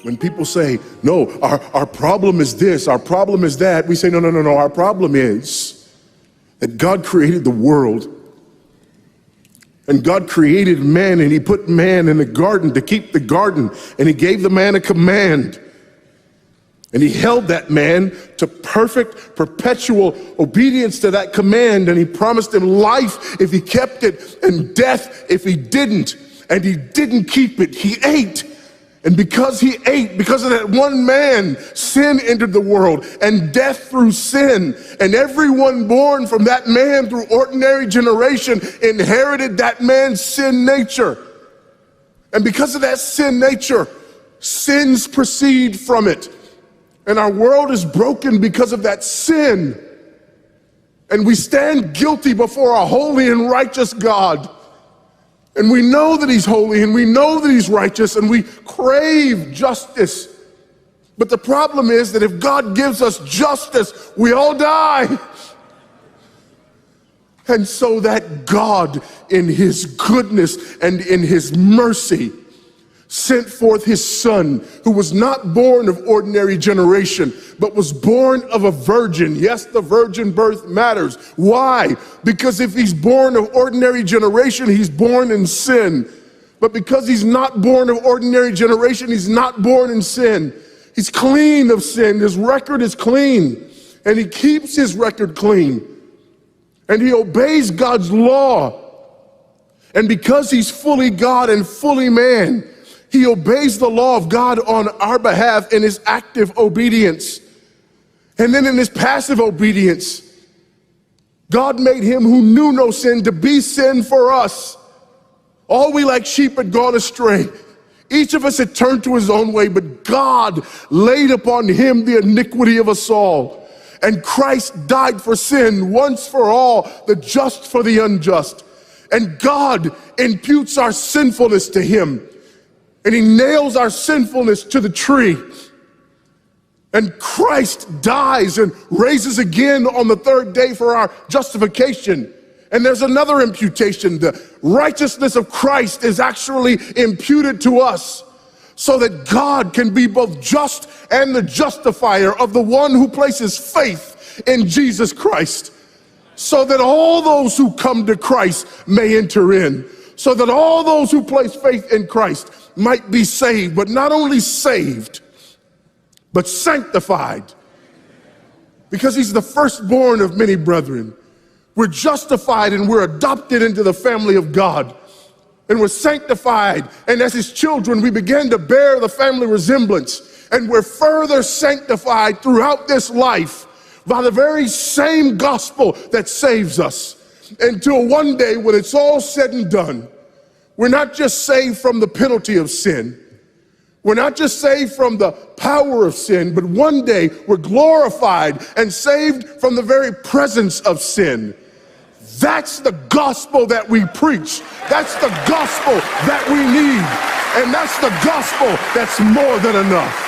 When people say, no, our problem is this, our problem is that, we say, no, our problem is that God created the world. And God created man, and he put man in the garden to keep the garden, and he gave the man a command. And he held that man to perfect, perpetual obedience to that command, and he promised him life if he kept it, and death if he didn't. And he didn't keep it, he ate. And because he ate, because of that one man, sin entered the world and death through sin. And everyone born from that man through ordinary generation inherited that man's sin nature. And because of that sin nature, sins proceed from it. And our world is broken because of that sin. And we stand guilty before a holy and righteous God. And we know that he's holy, and we know that he's righteous, and we crave justice. But the problem is that if God gives us justice, we all die. And so that God, in his goodness and in his mercy, sent forth his son, who was not born of ordinary generation, but was born of a virgin. Yes, the virgin birth matters. Why? Because if he's born of ordinary generation, he's born in sin. But because he's not born of ordinary generation, he's not born in sin. He's clean of sin. His record is clean. And he keeps his record clean. And he obeys God's law. And because he's fully God and fully man, he obeys the law of God on our behalf in his active obedience. And then in his passive obedience, God made him who knew no sin to be sin for us. All we like sheep had gone astray. Each of us had turned to his own way, but God laid upon him the iniquity of us all. And Christ died for sin once for all, the just for the unjust. And God imputes our sinfulness to him. And he nails our sinfulness to the tree. And Christ dies and raises again on the third day for our justification. And there's another imputation. The righteousness of Christ is actually imputed to us so that God can be both just and the justifier of the one who places faith in Jesus Christ. So that all those who come to Christ may enter in. So that all those who place faith in Christ might be saved, but not only saved, but sanctified. Because he's the firstborn of many brethren. We're justified and we're adopted into the family of God. And we're sanctified, and as his children, we begin to bear the family resemblance. And we're further sanctified throughout this life by the very same gospel that saves us. Until one day when it's all said and done, we're not just saved from the penalty of sin. We're not just saved from the power of sin, but one day we're glorified and saved from the very presence of sin. That's the gospel that we preach. That's the gospel that we need. And that's the gospel that's more than enough.